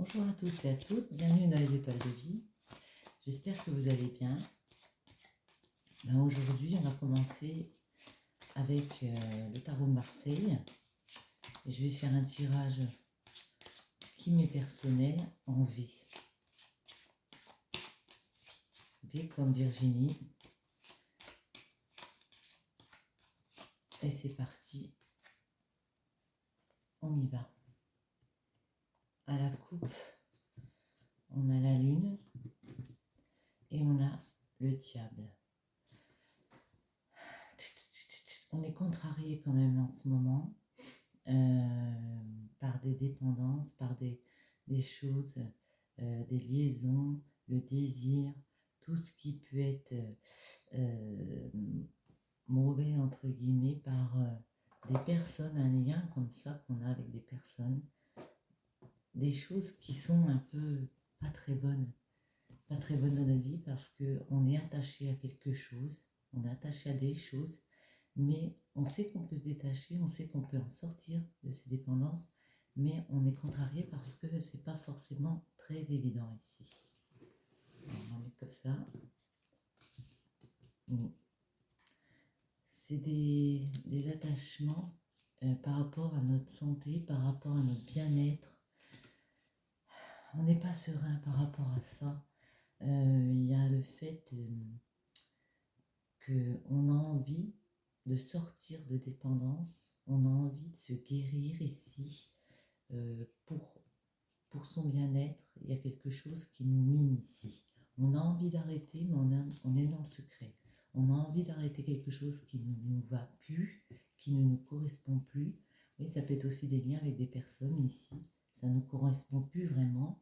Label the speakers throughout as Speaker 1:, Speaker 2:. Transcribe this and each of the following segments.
Speaker 1: Bonjour à tous et à toutes, bienvenue dans les étoiles de vie. J'espère que vous allez bien. Aujourd'hui, on va commencer avec le tarot de Marseille. Et je vais faire un tirage qui m'est personnel en V. V comme Virginie. Et c'est parti. On y va. À la coupe, on a la lune et on a le diable. On est contrarié quand même en ce moment par des dépendances, par des choses, des liaisons, le désir, tout ce qui peut être mauvais entre guillemets par des personnes, un lien comme ça qu'on a avec des personnes, des choses qui sont un peu pas très bonnes dans notre vie parce qu'on est attaché à quelque chose, on est attaché à des choses, mais on sait qu'on peut se détacher, on sait qu'on peut en sortir de ces dépendances, mais on est contrarié parce que c'est pas forcément très évident ici. Alors, on va mettre comme ça. C'est des attachements par rapport à notre santé, par rapport à notre bien-être. On n'est pas serein par rapport à ça. Il y a le fait qu'on a envie de sortir de dépendance, on a envie de se guérir ici pour son bien-être. Il y a quelque chose qui nous mine ici. On a envie d'arrêter, mais on est dans le secret. On a envie d'arrêter quelque chose qui ne nous va plus, qui ne nous correspond plus. Oui, ça peut être aussi des liens avec des personnes ici. Ça ne nous correspond plus vraiment.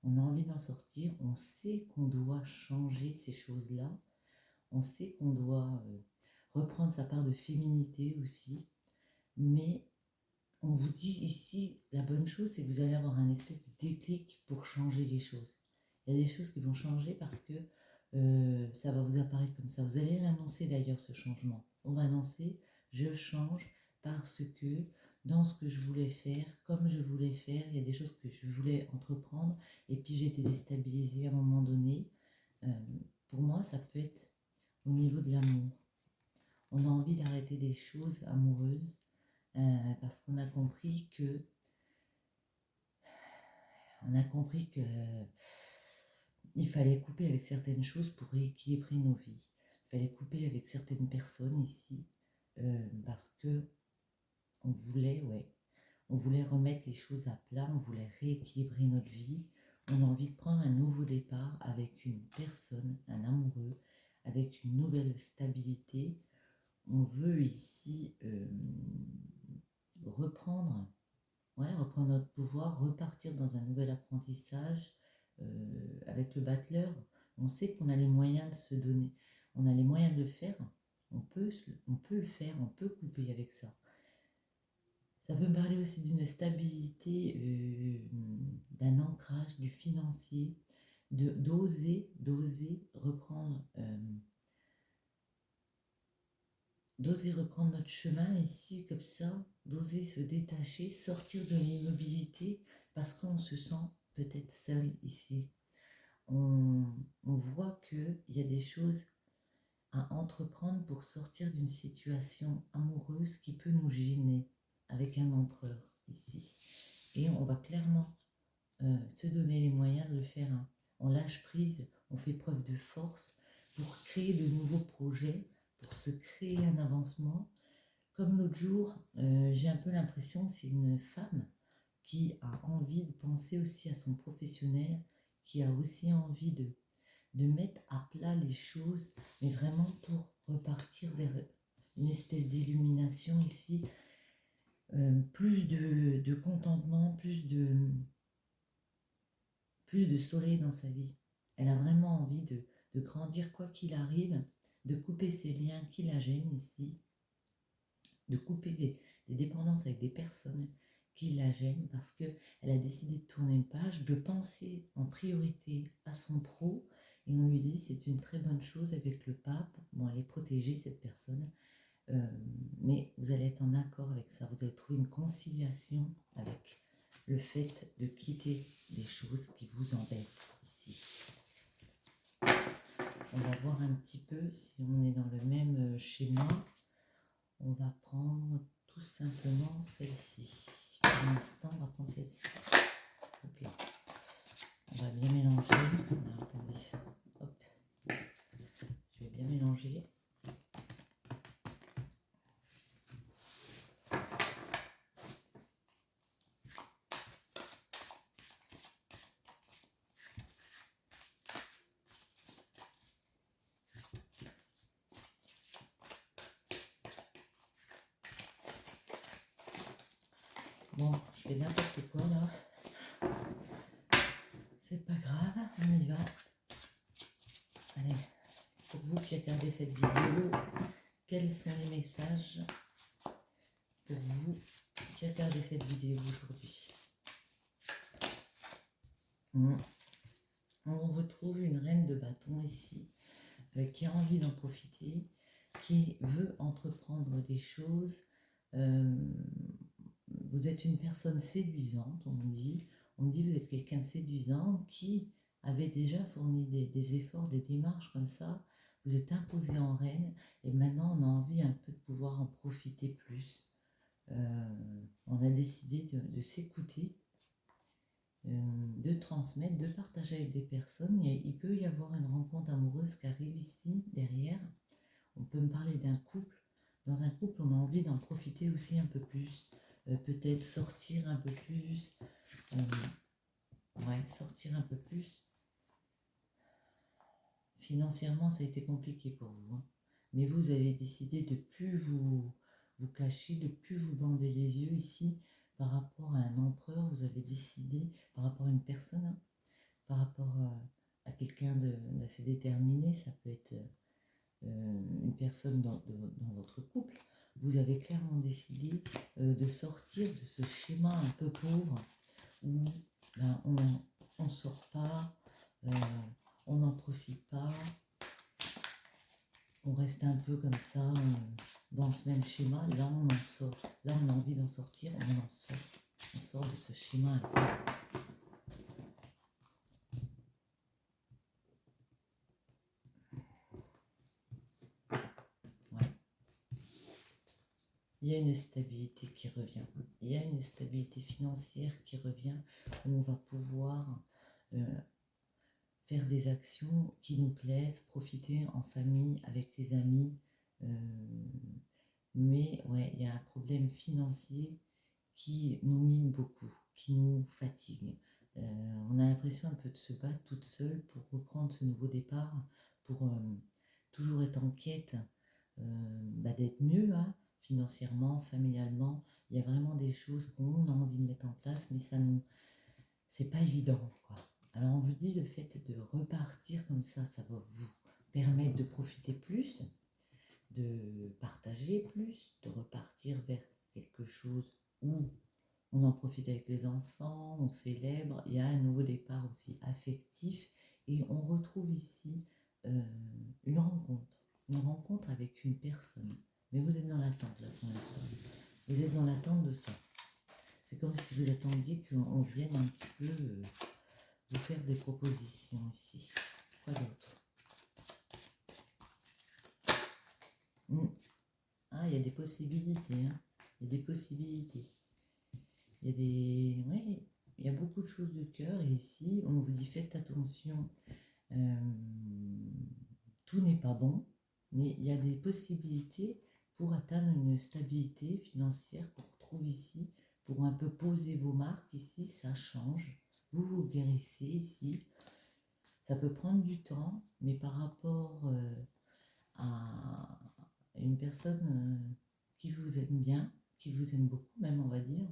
Speaker 1: On a envie d'en sortir. On sait qu'on doit changer ces choses-là. On sait qu'on doit reprendre sa part de féminité aussi. Mais on vous dit ici, la bonne chose, c'est que vous allez avoir un espèce de déclic pour changer les choses. Il y a des choses qui vont changer parce que ça va vous apparaître comme ça. Vous allez l'annoncer d'ailleurs, ce changement. On va annoncer, je change parce que dans ce que je voulais faire, comme je voulais faire, il y a des choses que je voulais entreprendre et puis j'ai été déstabilisée à un moment donné. Pour moi, ça peut être au niveau de l'amour. On a envie d'arrêter des choses amoureuses parce qu'on a compris que il fallait couper avec certaines choses pour rééquilibrer nos vies. Il fallait couper avec certaines personnes ici parce que on voulait remettre les choses à plat, on voulait rééquilibrer notre vie. On a envie de prendre un nouveau départ avec une personne, un amoureux, avec une nouvelle stabilité. On veut ici reprendre notre pouvoir, repartir dans un nouvel apprentissage avec le battleur. On sait qu'on a les moyens de se donner, on a les moyens de le faire, on peut le faire, on peut couper avec ça. Ça peut me parler aussi d'une stabilité, d'un ancrage, du financier, d'oser reprendre notre chemin ici comme ça, d'oser se détacher, sortir de l'immobilité parce qu'on se sent peut-être seul ici. On voit qu'il y a des choses à entreprendre pour sortir d'une situation amoureuse qui peut nous gêner avec un empereur ici. Et on va clairement se donner les moyens de le faire. On lâche prise, on fait preuve de force pour créer de nouveaux projets, pour se créer un avancement. Comme l'autre jour, j'ai un peu l'impression que c'est une femme qui a envie de penser aussi à son professionnel, qui a aussi envie de mettre à plat les choses, mais vraiment pour repartir vers une espèce d'illumination ici, plus de contentement, plus de soleil dans sa vie. Elle a vraiment envie de grandir quoi qu'il arrive, de couper ces liens qui la gênent ici, de couper des dépendances avec des personnes qui la gênent parce qu'elle a décidé de tourner une page, de penser en priorité à son pro. Et on lui dit c'est une très bonne chose avec le pape. Bon, elle est protégée, cette personne, mais vous allez être en accord avec ça. Vous allez trouver une conciliation avec le fait de quitter des choses qui vous embêtent ici. On va voir un petit peu si on est dans le même schéma. On va prendre tout simplement celle-ci. Pour l'instant, on va prendre celle-ci. Okay. On va bien mélanger. Alors, attendez. Hop. Je vais bien mélanger. Bon, je fais n'importe quoi là. C'est pas grave, on y va. Allez, pour vous qui regardez cette vidéo, quels sont les messages pour vous qui regardez cette vidéo aujourd'hui? On retrouve une reine de bâton ici, qui a envie d'en profiter, qui veut entreprendre des choses. Vous êtes une personne séduisante, on me dit. On me dit que vous êtes quelqu'un de séduisant qui avait déjà fourni des efforts, des démarches comme ça. Vous êtes imposé en reine et maintenant on a envie un peu de pouvoir en profiter plus. On a décidé de s'écouter, de transmettre, de partager avec des personnes. Il peut y avoir une rencontre amoureuse qui arrive ici, derrière. On peut me parler d'un couple. Dans un couple, on a envie d'en profiter aussi un peu plus. Peut-être sortir un peu plus. Sortir un peu plus. Financièrement, ça a été compliqué pour vous. Hein. Mais vous avez décidé de ne plus vous cacher, de ne plus vous bander les yeux ici par rapport à un empereur. Vous avez décidé, par rapport à une personne, hein, par rapport à quelqu'un d'assez déterminé, ça peut être une personne dans votre couple. Vous avez clairement décidé de sortir de ce schéma un peu pauvre où ben, on ne sort pas, on n'en profite pas, on reste un peu comme ça dans ce même schéma. Là on en sort, là on a envie d'en sortir, on sort de ce schéma. Il y a une stabilité qui revient, il y a une stabilité financière qui revient, où on va pouvoir faire des actions qui nous plaisent, profiter en famille, avec les amis. Mais ouais, il y a un problème financier qui nous mine beaucoup, qui nous fatigue. On a l'impression un peu de se battre toute seule pour reprendre ce nouveau départ, pour toujours être en quête d'être mieux, hein, financièrement, familialement. Il y a vraiment des choses qu'on a envie de mettre en place, mais ça nous, c'est pas évident, quoi. Alors on vous dit le fait de repartir comme ça va vous permettre de profiter plus, de partager plus, de repartir vers quelque chose où on en profite avec les enfants, on célèbre. Il y a un nouveau départ aussi affectif et on retrouve ici une rencontre avec une personne. Mais vous êtes dans l'attente là pour l'instant. Vous êtes dans l'attente de ça. C'est comme si vous attendiez qu'on vienne un petit peu vous faire des propositions ici. Quoi d'autre? Ah, il y a des possibilités. Hein. Il y a des possibilités. Il y a beaucoup de choses de cœur. Et ici, on vous dit faites attention. Tout n'est pas bon. Mais il y a des possibilités pour atteindre une stabilité financière qu'on retrouve ici. Pour un peu poser vos marques ici, ça change. Vous vous guérissez ici. Ça peut prendre du temps, mais par rapport à une personne qui vous aime bien, qui vous aime beaucoup même on va dire,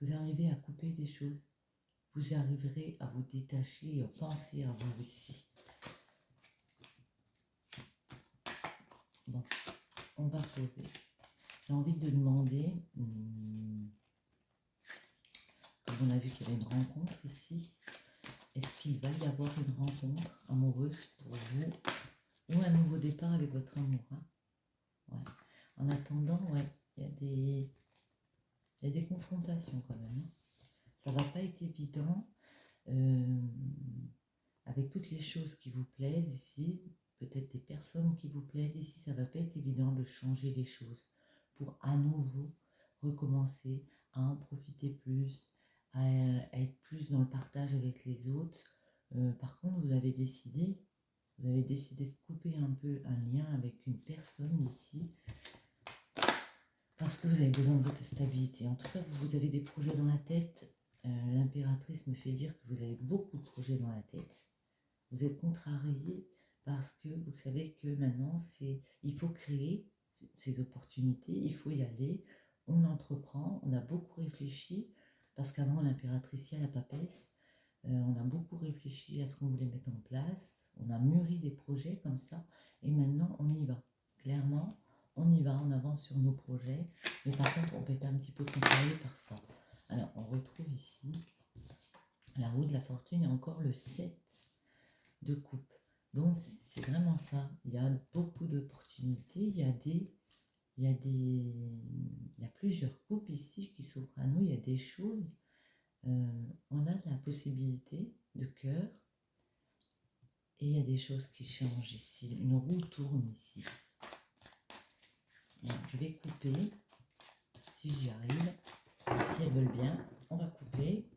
Speaker 1: vous arrivez à couper des choses. Vous arriverez à vous détacher et à penser à vous ici. Bon, on va poser. J'ai envie de demander, comme on a vu qu'il y avait une rencontre ici, est-ce qu'il va y avoir une rencontre amoureuse pour vous ou un nouveau départ avec votre amour, hein? Ouais. En attendant, ouais, il y a des confrontations quand même. Hein. ça va pas être évident avec toutes les choses qui vous plaisent ici, peut-être des personnes qui vous plaisent ici, ça va pas être évident de changer les choses pour à nouveau recommencer à en profiter plus, à être plus dans le partage avec les autres. Par contre, vous avez décidé de couper un peu un lien avec une personne ici parce que vous avez besoin de votre stabilité. En tout cas, vous avez des projets dans la tête. L'impératrice me fait dire que vous avez beaucoup de projets dans la tête. Vous êtes contrarié parce que vous savez que maintenant, il faut créer ces opportunités, il faut y aller. On entreprend, on a beaucoup réfléchi parce qu'avant l'impératrice, il y a la papesse. On a beaucoup réfléchi à ce qu'on voulait mettre en place. On a mûri des projets comme ça et maintenant on y va. Clairement, on y va, on avance sur nos projets. Mais par contre, on peut être un petit peu contrarié par ça. Alors, on retrouve ici la roue de la fortune et encore le 7 de coupe. Donc, c'est vraiment ça. Il y a beaucoup d'opportunités. Il y a plusieurs coupes ici qui s'ouvrent à nous. Il y a des choses. On a de la possibilité de cœur. Et il y a des choses qui changent ici. Une roue tourne ici. Alors, je vais couper. Si j'y arrive. Si elles veulent bien, on va couper.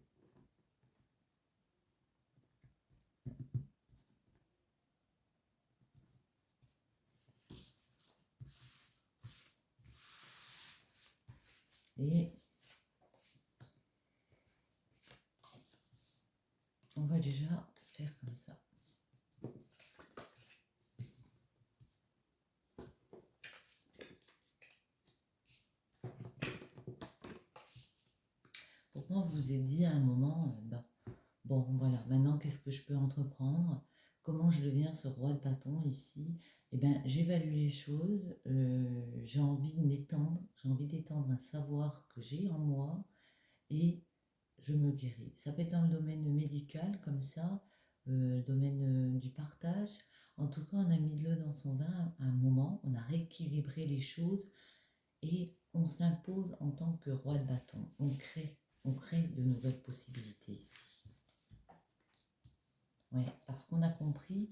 Speaker 1: Et on va déjà faire comme ça. Pour moi, je vous ai dit à un moment, bon, voilà, maintenant, qu'est-ce que je peux entreprendre? Comment je deviens ce roi de bâton ici? Eh bien, j'évalue les choses, j'ai envie de m'étendre, j'ai envie d'étendre un savoir que j'ai en moi et je me guéris. Ça peut être dans le domaine médical, comme ça, le domaine du partage. En tout cas, on a mis de l'eau dans son vin à un moment, on a rééquilibré les choses et on s'impose en tant que roi de bâton. On crée de nouvelles possibilités ici. Ouais, parce qu'on a compris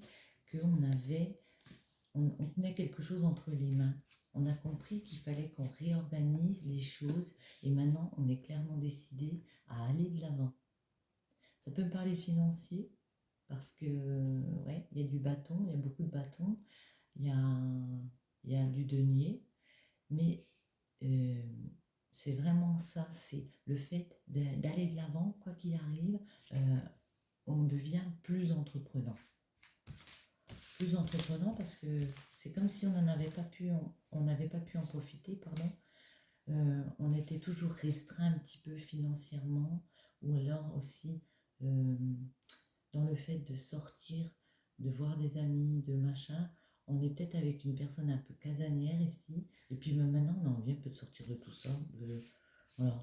Speaker 1: on tenait quelque chose entre les mains. On a compris qu'il fallait qu'on réorganise les choses et maintenant on est clairement décidé à aller de l'avant. Ça peut me parler financier parce que ouais, il y a du bâton, il y a beaucoup de bâtons, il y a du denier, mais c'est vraiment ça, c'est le fait d'aller de l'avant, quoi qu'il arrive, on devient plus entreprenant. Plus entreprenant parce que c'est comme si on n'avait pas pu en profiter, pardon. On était toujours restreint un petit peu financièrement ou alors aussi dans le fait de sortir, de voir des amis, de machin. On est peut-être avec une personne un peu casanière ici et puis même maintenant on a envie un peu de sortir de tout ça. Voilà.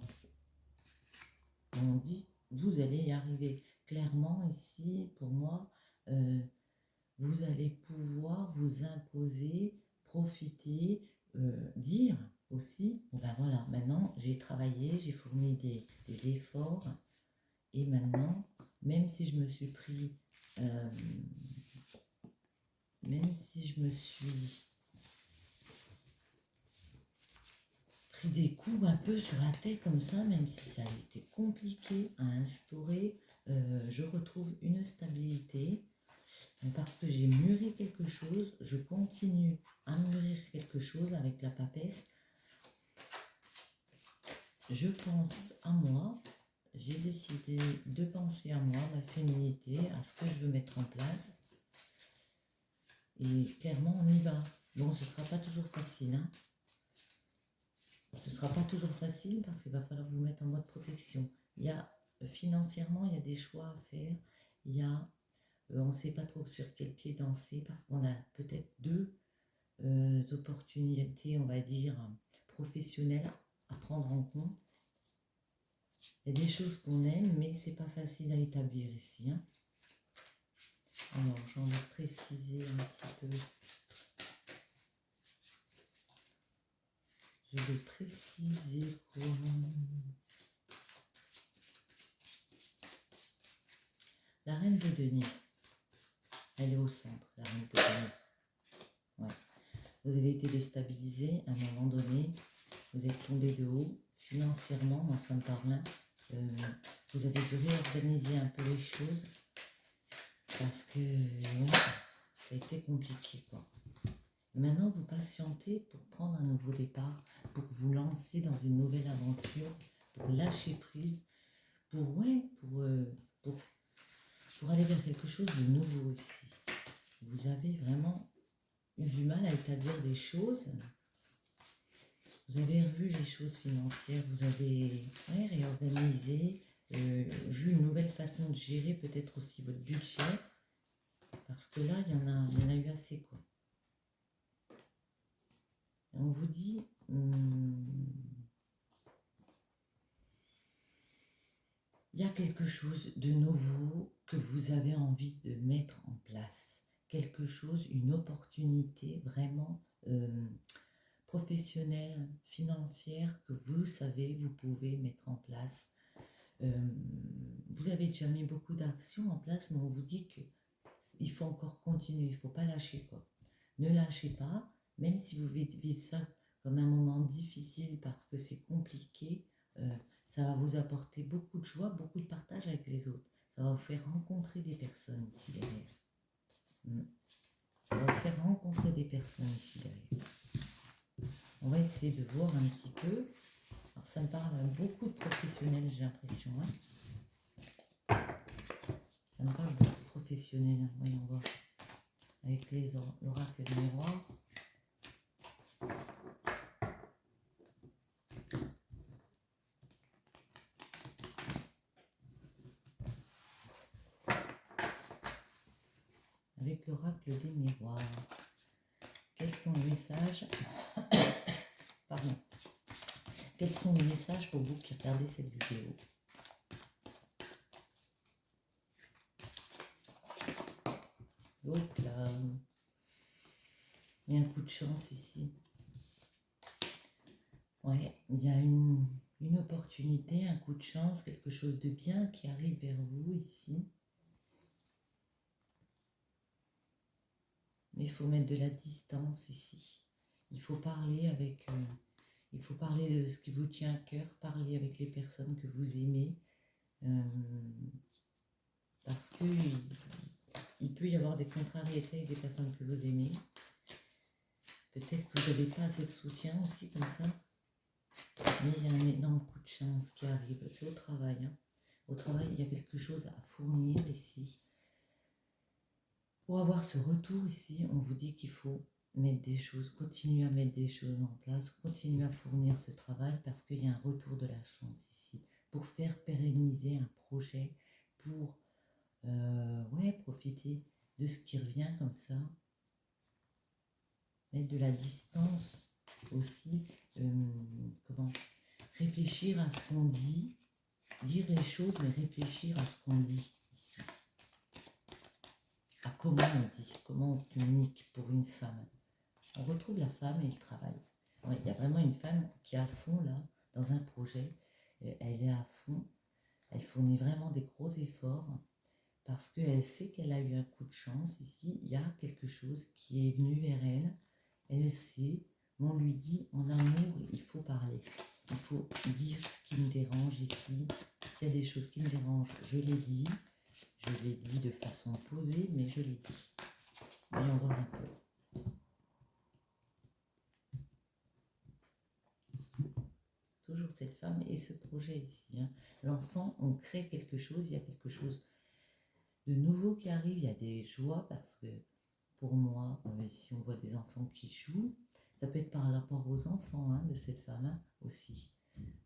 Speaker 1: On dit vous allez y arriver. Clairement ici pour moi vous allez pouvoir vous imposer, profiter, dire aussi, bon ben voilà, maintenant j'ai travaillé, j'ai fourni des efforts, et maintenant, même si je me suis pris, même si je me suis pris des coups un peu sur la tête comme ça, même si ça a été compliqué à instaurer, je retrouve une stabilité. Parce que j'ai mûri quelque chose, je continue à mûrir quelque chose avec la papesse. Je pense à moi, j'ai décidé de penser à moi, ma féminité, à ce que je veux mettre en place. Et clairement, on y va. Bon, ce ne sera pas toujours facile. Hein. Ce ne sera pas toujours facile parce qu'il va falloir vous mettre en mode protection. Financièrement, il y a des choix à faire. On ne sait pas trop sur quel pied danser parce qu'on a peut-être deux opportunités, on va dire, professionnelles à prendre en compte. Il y a des choses qu'on aime, mais c'est pas facile à établir ici. Hein. Alors, j'en ai précisé un petit peu. Je vais préciser quoi. La reine de denier, elle est au centre, la reine de denier. Ouais. Vous avez été déstabilisé à un moment donné, vous êtes tombé de haut, financièrement, dans ça me parle. Vous avez dû réorganiser un peu les choses, parce que ouais, ça a été compliqué, quoi. Maintenant, vous patientez pour prendre un nouveau départ, pour vous lancer dans une nouvelle aventure, pour lâcher prise, pour aller vers quelque chose de nouveau ici. Vous avez vraiment eu du mal à établir des choses. Vous avez revu les choses financières, vous avez réorganisé, vu une nouvelle façon de gérer peut-être aussi votre budget, parce que là, il y en a eu assez, quoi. Et on vous dit, il y a quelque chose de nouveau que vous avez envie de mettre en place. Quelque chose, une opportunité vraiment professionnelle, financière, que vous savez, vous pouvez mettre en place. Vous avez déjà mis beaucoup d'actions en place, mais on vous dit qu'il faut encore continuer, il ne faut pas lâcher, quoi. Ne lâchez pas, même si vous vivez ça comme un moment difficile parce que c'est compliqué, ça va vous apporter beaucoup de joie, beaucoup de partage avec les autres. Ça va vous faire rencontrer des personnes ici derrière. Ça va vous faire rencontrer des personnes ici derrière. On va essayer de voir un petit peu. Alors ça me parle à beaucoup de professionnels, j'ai l'impression. Ça me parle de professionnels. Voyons voir. Avec l'oracle des miroirs. Avec l'oracle des miroirs. Quels sont les messages Pardon. Quels sont les messages pour vous qui regardez cette vidéo? Donc là, il y a un coup de chance ici. Ouais, il y a une opportunité, un coup de chance, quelque chose de bien qui arrive vers vous ici. Mais il faut mettre de la distance ici. Il faut parler de ce qui vous tient à cœur, parler avec les personnes que vous aimez. Parce que il peut y avoir des contrariétés avec des personnes que vous aimez. Peut-être que vous n'avez pas assez de soutien aussi comme ça. Mais il y a un énorme coup de chance qui arrive. C'est au travail. Au travail, il y a quelque chose à fournir ici. Pour avoir ce retour ici, on vous dit qu'il faut mettre des choses, continuer à mettre des choses en place, continuer à fournir ce travail parce qu'il y a un retour de la chance ici. Pour faire pérenniser un projet, pour profiter de ce qui revient comme ça. Mettre de la distance aussi. Réfléchir à ce qu'on dit, dire les choses, mais réfléchir à ce qu'on dit ici. À comment on dit, comment on communique pour une femme. On retrouve la femme et le travail. Ouais, il y a vraiment une femme qui est à fond là, dans un projet. Elle est à fond. Elle fournit vraiment des gros efforts parce qu'elle sait qu'elle a eu un coup de chance ici. Il y a quelque chose qui est venu vers elle. Elle sait, on lui dit, en amour, il faut parler. Il faut dire ce qui me dérange ici. S'il y a des choses qui me dérangent, je les dis. Je l'ai dit de façon posée, mais je l'ai dit. Voyons voir un peu. Toujours cette femme et ce projet ici. L'enfant, on crée quelque chose, il y a quelque chose de nouveau qui arrive, il y a des joies parce que pour moi, ici on voit des enfants qui jouent. Ça peut être par rapport aux enfants de cette femme aussi.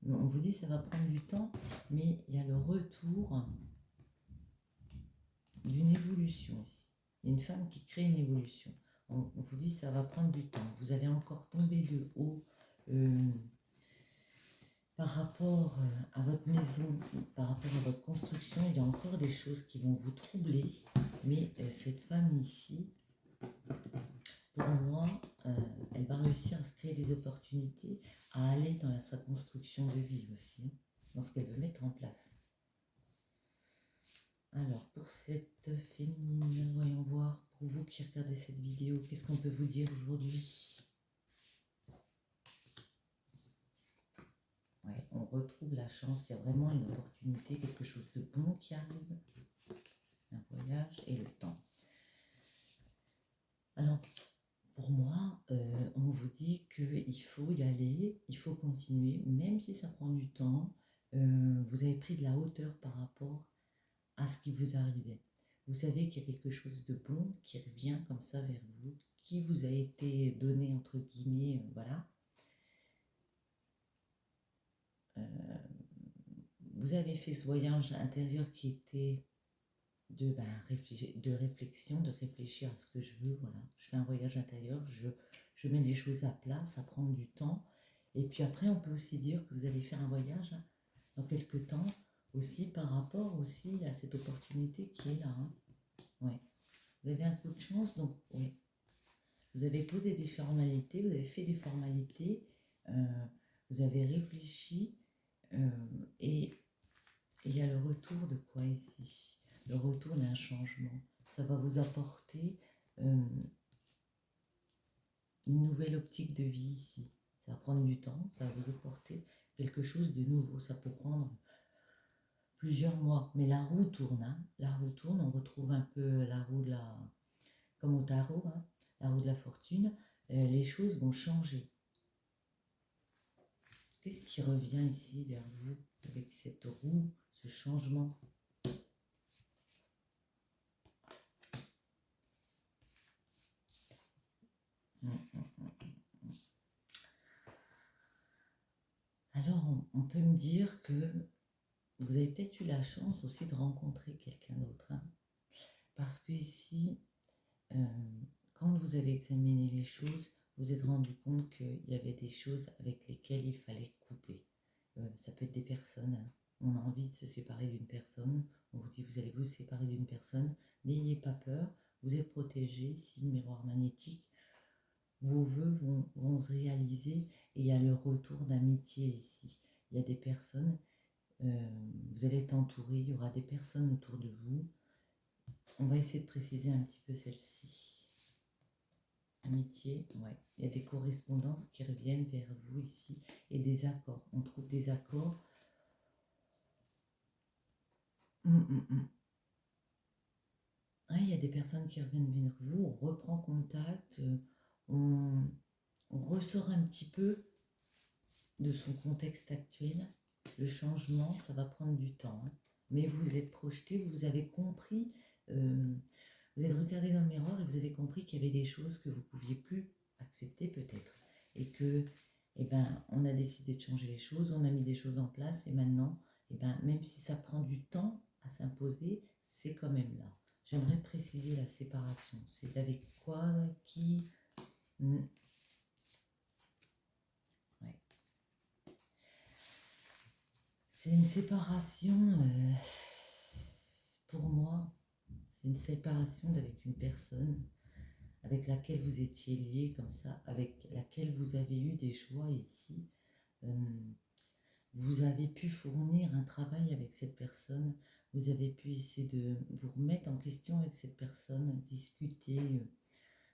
Speaker 1: On vous dit ça va prendre du temps, mais il y a le retour d'une évolution ici. Il y a une femme qui crée une évolution. On vous dit ça va prendre du temps. Vous allez encore tomber de haut par rapport à votre maison, par rapport à votre construction. Il y a encore des choses qui vont vous troubler. Mais cette femme ici, pour moi, elle va réussir à se créer des opportunités, à aller dans sa construction de vie aussi, dans ce qu'elle veut mettre en place. Alors, pour cette féminine, voyons voir, pour vous qui regardez cette vidéo, qu'est-ce qu'on peut vous dire aujourd'hui? Ouais, on retrouve la chance, il y a vraiment une opportunité, quelque chose de bon qui arrive. Un voyage et le temps. Alors, pour moi, on vous dit qu'il faut y aller, il faut continuer, même si ça prend du temps. Vous avez pris de la hauteur par rapport à ce qui vous arrivait. Vous savez qu'il y a quelque chose de bon qui revient comme ça vers vous, qui vous a été donné, entre guillemets, voilà. Vous avez fait ce voyage intérieur qui était de réflexion, de réfléchir à ce que je veux, voilà. Je fais un voyage intérieur, je mets les choses à plat, ça prend du temps. Et puis après, on peut aussi dire que vous allez faire un voyage dans quelques temps, aussi par rapport aussi à cette opportunité qui est là. Hein. Ouais. Vous avez un coup de chance, donc oui. Vous avez posé des formalités, vous avez fait des formalités, vous avez réfléchi, et il y a le retour de quoi ici? Le retour d'un changement. Ça va vous apporter une nouvelle optique de vie ici. Ça va prendre du temps, ça va vous apporter quelque chose de nouveau. Ça peut prendre plusieurs mois, mais la roue tourne. Hein. La roue tourne, on retrouve un peu la roue de la... comme au tarot, hein, la roue de la fortune. Les choses vont changer. Qu'est-ce qui revient ici vers vous avec cette roue, ce changement? Alors, on peut me dire que vous avez peut-être eu la chance aussi de rencontrer quelqu'un d'autre. Hein, parce que ici, quand vous avez examiné les choses, vous vous êtes rendu compte qu'il y avait des choses avec lesquelles il fallait couper. Ça peut être des personnes. Hein. On a envie de se séparer d'une personne. On vous dit vous allez vous séparer d'une personne. N'ayez pas peur. Vous êtes protégé. Ici, le miroir magnétique. Vos vœux vont se réaliser et il y a le retour d'amitié ici. Il y a des personnes, vous allez être entouré, il y aura des personnes autour de vous. On va essayer de préciser un petit peu celle-ci. Amitié, ouais. Il y a des correspondances qui reviennent vers vous ici et des accords. On trouve des accords. Ouais, il y a des personnes qui reviennent vers vous, on reprend contact, on, on ressort un petit peu de son contexte actuel. Le changement, ça va prendre du temps. Hein. Mais vous êtes projeté, vous avez compris, vous êtes regardé dans le miroir et vous avez compris qu'il y avait des choses que vous ne pouviez plus accepter peut-être. Et que, eh ben, on a décidé de changer les choses, on a mis des choses en place et maintenant, eh ben, même si ça prend du temps à s'imposer, c'est quand même là. J'aimerais préciser la séparation. C'est avec quoi, qui ouais. C'est une séparation, pour moi, c'est une séparation d'avec une personne avec laquelle vous étiez lié comme ça, avec laquelle vous avez eu des choix ici. Euh, vous avez pu fournir un travail avec cette personne, vous avez pu essayer de vous remettre en question avec cette personne, discuter,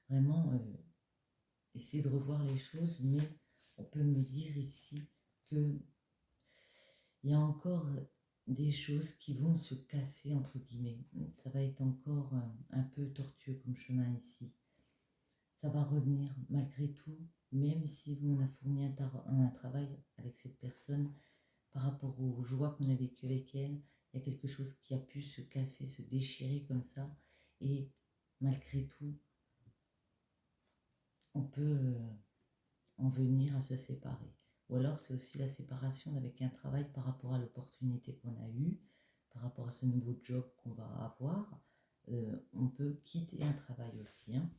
Speaker 1: vraiment essayer de revoir les choses, mais on peut me dire ici que il y a encore des choses qui vont se casser, entre guillemets. Ça va être encore un peu tortueux comme chemin ici. Ça va revenir malgré tout, même si on a fourni un travail avec cette personne par rapport aux joies qu'on a vécues avec elle. Il y a quelque chose qui a pu se casser, se déchirer comme ça. Et malgré tout, on peut en venir à se séparer. Ou alors c'est aussi la séparation avec un travail par rapport à l'opportunité qu'on a eue, par rapport à ce nouveau job qu'on va avoir. On peut quitter un travail aussi. Hein.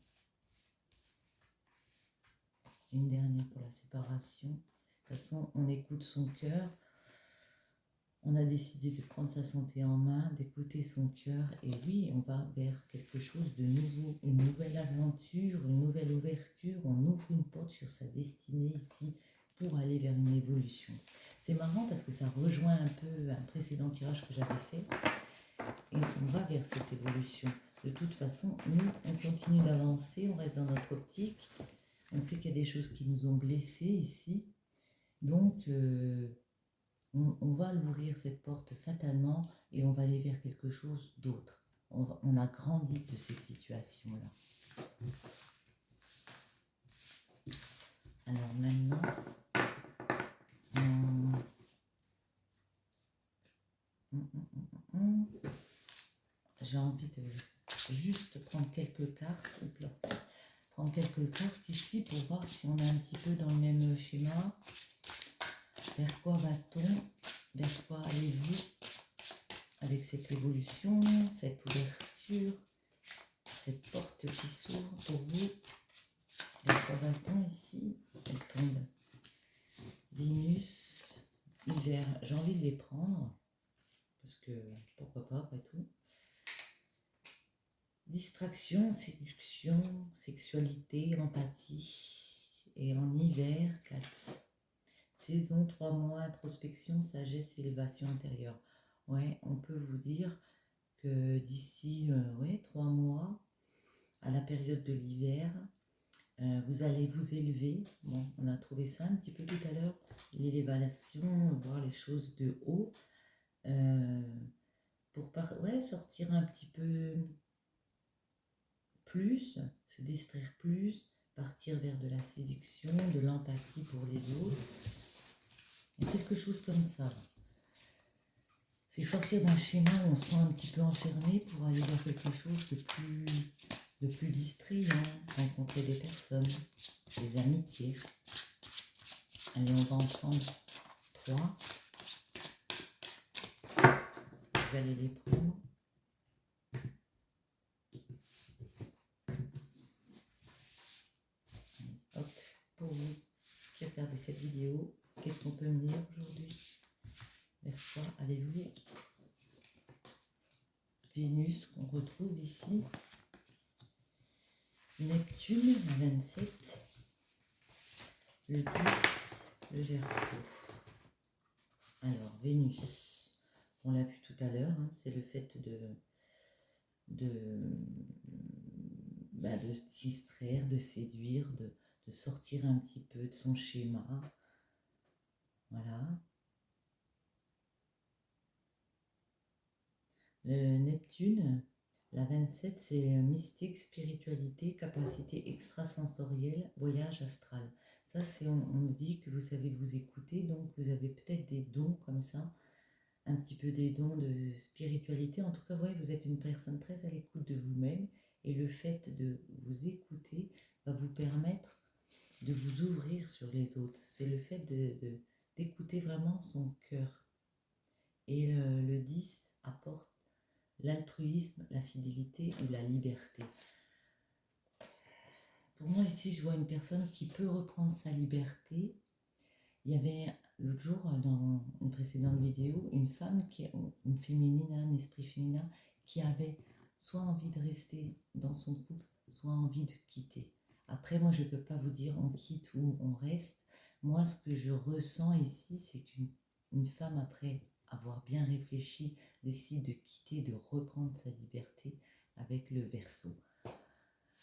Speaker 1: Une dernière pour la séparation. De toute façon, on écoute son cœur. On a décidé de prendre sa santé en main, d'écouter son cœur. Et oui, on va vers quelque chose de nouveau, une nouvelle aventure, une nouvelle ouverture. On ouvre une porte sur sa destinée ici pour aller vers une évolution. C'est marrant parce que ça rejoint un peu un précédent tirage que j'avais fait. Et on va vers cette évolution. De toute façon, nous, on continue d'avancer, on reste dans notre optique. On sait qu'il y a des choses qui nous ont blessés ici. Donc, on va l'ouvrir cette porte fatalement et on va aller vers quelque chose d'autre. On a grandi de ces situations-là. Alors maintenant, j'ai envie de juste prendre quelques cartes, ici pour voir si on est un petit peu dans le même schéma. Vers quoi va-t-on? Vers quoi allez-vous avec cette évolution, cette ouverture, cette porte qui s'ouvre pour vous? Vers quoi va-t-on ici? Elle tombe. Vénus, hiver, j'ai envie de les prendre, parce que pourquoi pas après tout. Distraction, séduction, sexualité, empathie. Et en hiver, 4. Saison, 3 mois, introspection, sagesse, élévation intérieure. Ouais, on peut vous dire que d'ici 3 mois, à la période de l'hiver, vous allez vous élever. Bon, on a trouvé ça un petit peu tout à l'heure, l'élévation, voir les choses de haut, pour sortir un petit peu plus, se distraire plus, partir vers de la séduction, de l'empathie pour les autres. Il y a quelque chose comme ça. C'est sortir d'un schéma où on se sent un petit peu enfermé pour aller vers quelque chose de plus distrayant, rencontrer des personnes, des amitiés. Allez, on va ensemble. 3. Je vais aller les prendre. Hop, pour vous qui regardez cette vidéo, qu'est-ce qu'on peut me dire aujourd'hui? Vers quoi allez-vous? Vénus qu'on retrouve ici. Neptune, le 27. Le 10, le Verseau. Alors, Vénus, on l'a vu tout à l'heure, hein, c'est le fait de se distraire, de séduire, de sortir un petit peu de son schéma. Voilà. Le Neptune, la 27, c'est mystique, spiritualité, capacité extrasensorielle, voyage astral. Ça, c'est on nous dit que vous savez vous écouter, donc vous avez peut-être des dons comme ça, un petit peu des dons de spiritualité. En tout cas, ouais, vous êtes une personne très à l'écoute de vous-même et le fait de vous écouter va vous permettre de vous ouvrir sur les autres. C'est le fait d'écouter vraiment son cœur. Et le 10 apporte l'altruisme, la fidélité ou la liberté. Pour moi, ici, je vois une personne qui peut reprendre sa liberté. Il y avait l'autre jour, dans une précédente vidéo, une femme, une féminine, un esprit féminin, qui avait soit envie de rester dans son couple, soit envie de quitter. Après, moi, je ne peux pas vous dire on quitte ou on reste. Moi, ce que je ressens ici, c'est qu'une femme, après avoir bien réfléchi, décide de quitter, de reprendre sa liberté avec le Verseau.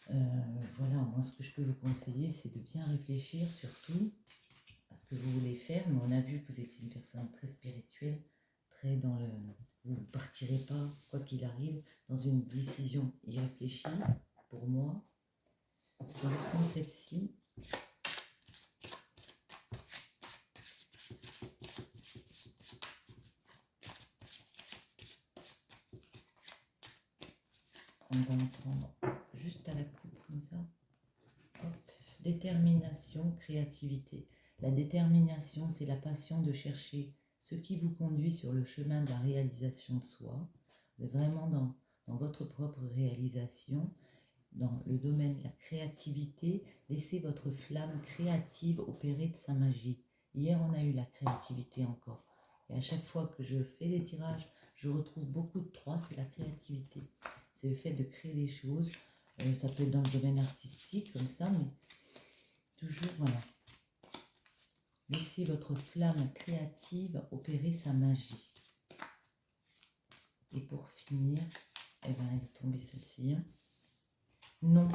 Speaker 1: Voilà, moi, ce que je peux vous conseiller, c'est de bien réfléchir, surtout à ce que vous voulez faire. Mais on a vu que vous étiez une personne très spirituelle, très dans le... Vous ne partirez pas, quoi qu'il arrive, dans une décision irréfléchie, pour moi. Je vais prendre celle-ci. On va en prendre juste à la coupe, comme ça. Hop. Détermination, créativité. La détermination, c'est la passion de chercher ce qui vous conduit sur le chemin de la réalisation de soi. Vous êtes vraiment dans votre propre réalisation. Dans le domaine de la créativité, laissez votre flamme créative opérer de sa magie. Hier, on a eu la créativité encore. Et à chaque fois que je fais des tirages, je retrouve beaucoup de 3, c'est la créativité. C'est le fait de créer des choses. Ça peut être dans le domaine artistique, comme ça, mais toujours, voilà. Laissez votre flamme créative opérer sa magie. Et pour finir, eh ben, elle est tombée celle-ci. Hein. Non,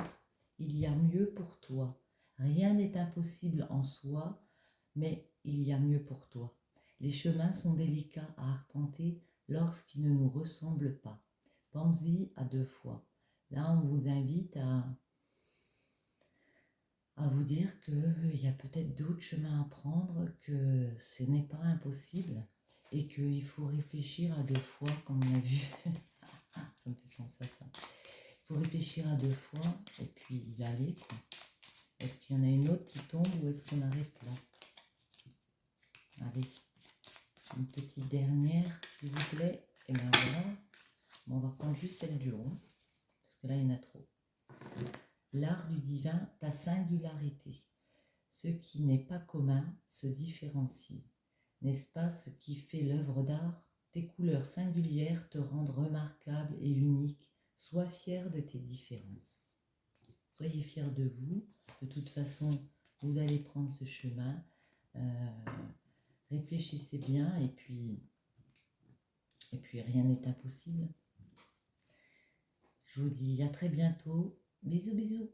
Speaker 1: il y a mieux pour toi. Rien n'est impossible en soi, mais il y a mieux pour toi. Les chemins sont délicats à arpenter lorsqu'ils ne nous ressemblent pas. Pense-y à 2 fois. Là, on vous invite à vous dire qu'il y a peut-être d'autres chemins à prendre, que ce n'est pas impossible et qu'il faut réfléchir à 2 fois, comme on a vu. Ça me fait penser à ça. Il faut réfléchir à 2 fois et puis y aller, quoi. Est-ce qu'il y en a une autre qui tombe ou est-ce qu'on arrête là? Allez, une petite dernière, s'il vous plaît. Et bien voilà, bon, on va prendre juste celle du haut, parce que là, il y en a trop. L'art du divin, ta singularité. Ce qui n'est pas commun se différencie. N'est-ce pas ce qui fait l'œuvre d'art? Tes couleurs singulières te rendent remarquable et unique. Sois fier de tes différences. Soyez fiers de vous. De toute façon, vous allez prendre ce chemin. Réfléchissez bien et puis rien n'est impossible. Je vous dis à très bientôt. Bisous, bisous.